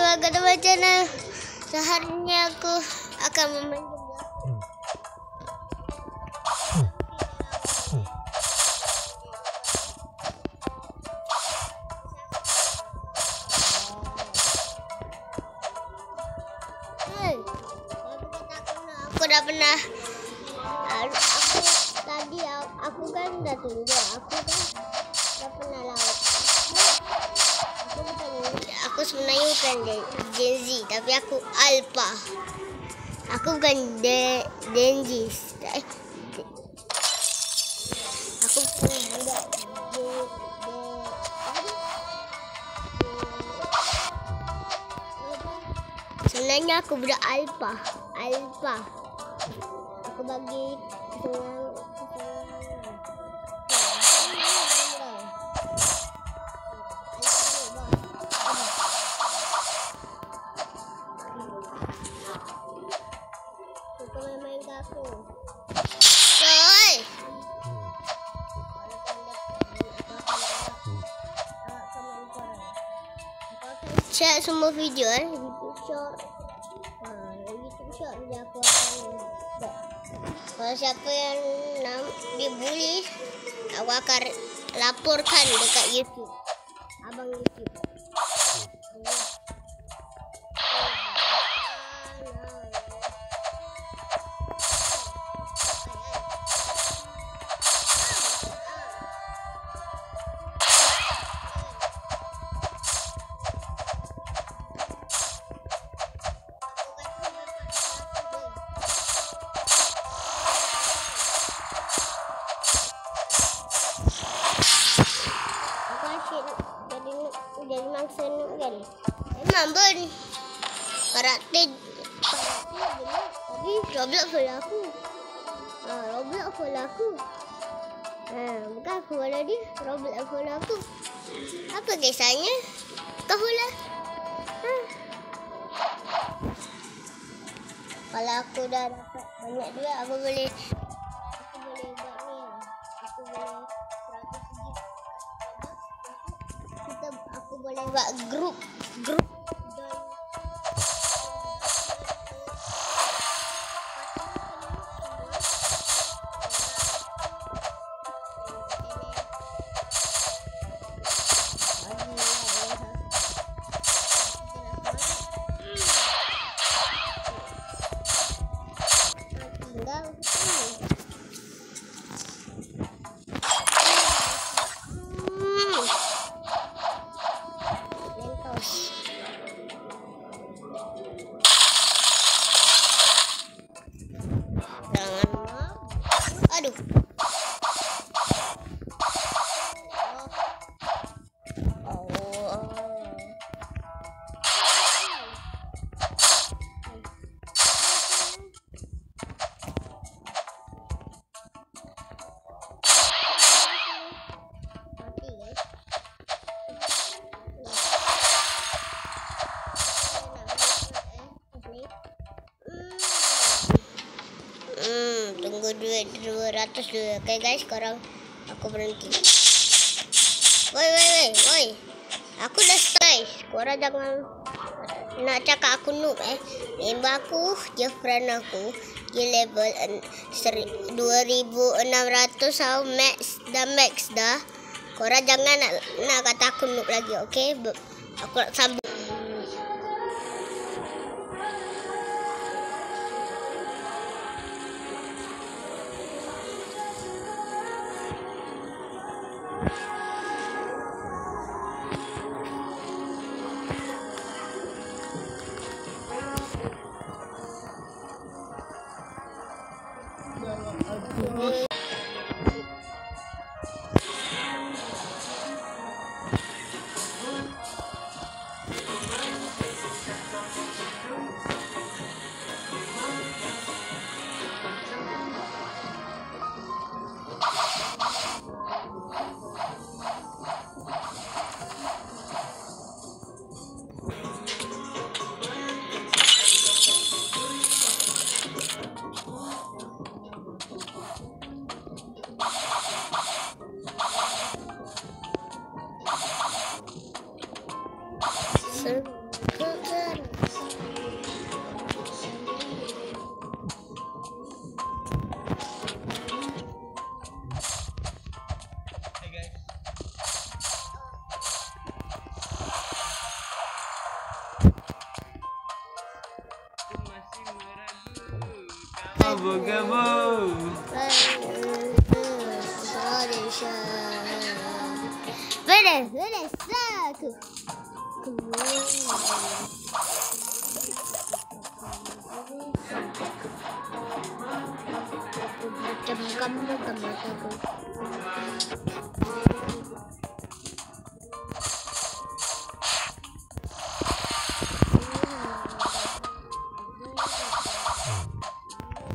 Selamat datang di channel. Seharinya aku akan memainkan aku udah pernah aku kan udah tunjuk aku kan udah pernah laut. Aku sebenarnya bukan Gen Z, tapi aku Alpha. Aku bukan Gen Z. Aku budak sebenarnya aku budak Alpha. Aku bagi main ke aku. Oi. Share semua video YouTube short. YouTube short dia aku akan. Kalau siapa yang dibully, aku akan laporkan dekat YouTube. Abang YouTube. Jadi mangsa nak kan? Memang pun karakter tapi Roblox follow aku. Roblox follow aku. Bukan aku follow dia, Roblox follow aku. Apa kisahnya? Kau follow? Kalau aku dah dapat banyak duit, aku boleh buat ni. Aku boleh 100 gig. Aku boleh buat grup. Aduh. Tunggu 200 dulu. Okay guys, sekarang aku berhenti. Woi. Aku dah stay. Korang jangan nak cakap aku noob Member aku, dia friend aku. Dia level 2600 sama max dah. Korang jangan nak kata aku noob lagi, okay? Aku nak sambung.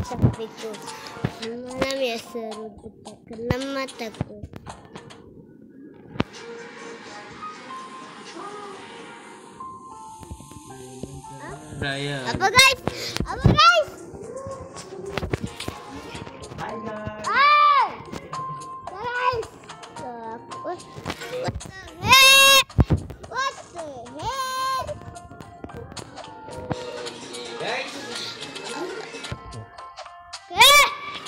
Sapiku, malam ya seru kita kena mataku. Apa guys? Apa guys? Hai guys. Hai guys. What the heck? What the heck? Guys.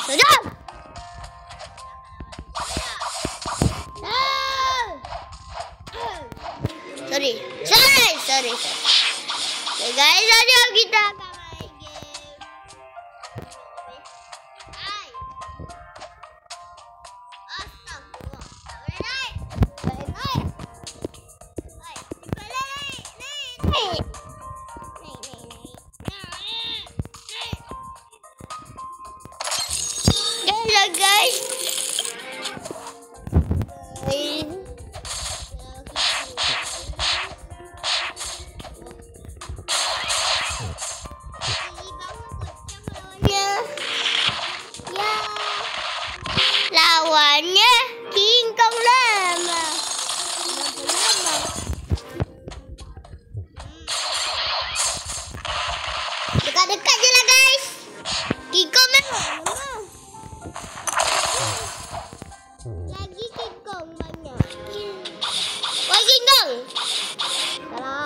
Sedap. Sorry. Okay, guys, ayo kita akan main game. Hai. Astagfirullah. Naik. Guys. Lawannya King Kong lama. Dekat-dekat je lah guys. King Kong memang lemah. Lagi King Kong banyak. Wah King Kong. Salah.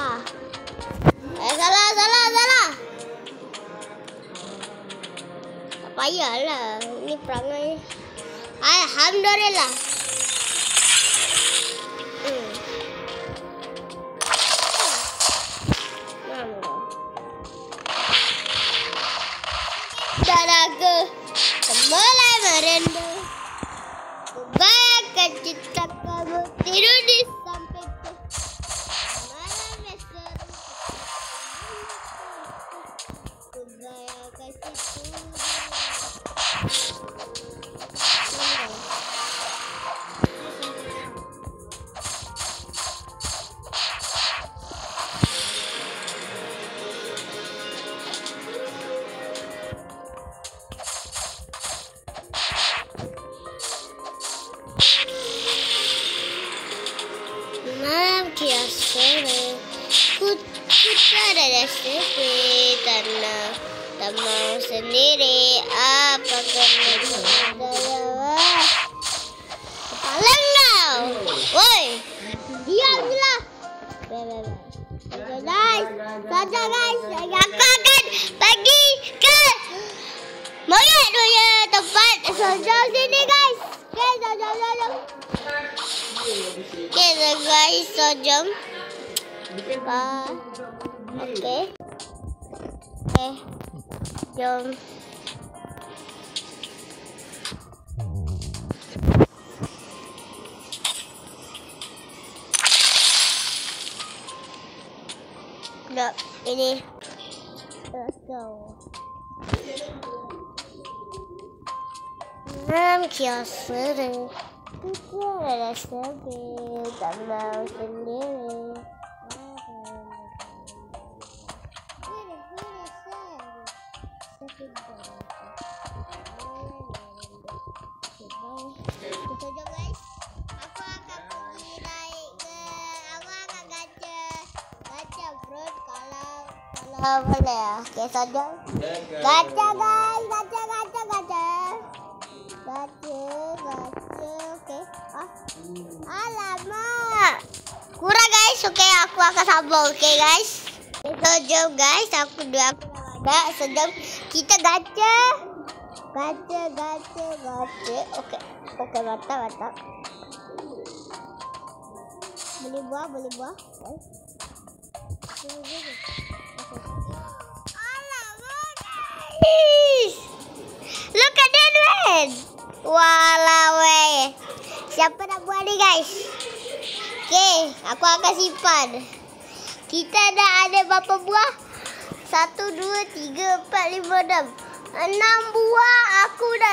Tak payahlah. Ini perangai. Alhamdulillah. Daraku mulai merendah. Kubayangkan cinta kamu tidur di sampingku. Malam yang seru. Kubayangkan cinta. Malam kias sore, ku ada sepi tanah, tak mau sendiri. Apa kena saya? Kepala kau, woi, diamlah. Saja guys, aku akan pergi ke monyet punya tempat sojol sini guys. Okay, guys, so jom. Okay, jom. Nah, ini. Let's go. Malam kias sore. Kita ada sepi, tak mau sendiri. Kita jom guys. Aku akan pergi naik ke. Aku akan gacha fruit kalau boleh ya. Okay, saja. Gacha guys, gacha. Okay. Alamak. Kurang guys. Okay, aku akan sabar. Okay guys. So jom guys, aku dah ada. So jom kita gacha. Okey, mantap. Boleh buah. Look at that man. Walau siapa nak buat ni guys? Okay, aku akan simpan. Kita dah ada berapa buah? 1, 2, 3, 4, 5, 6 buah. Aku dah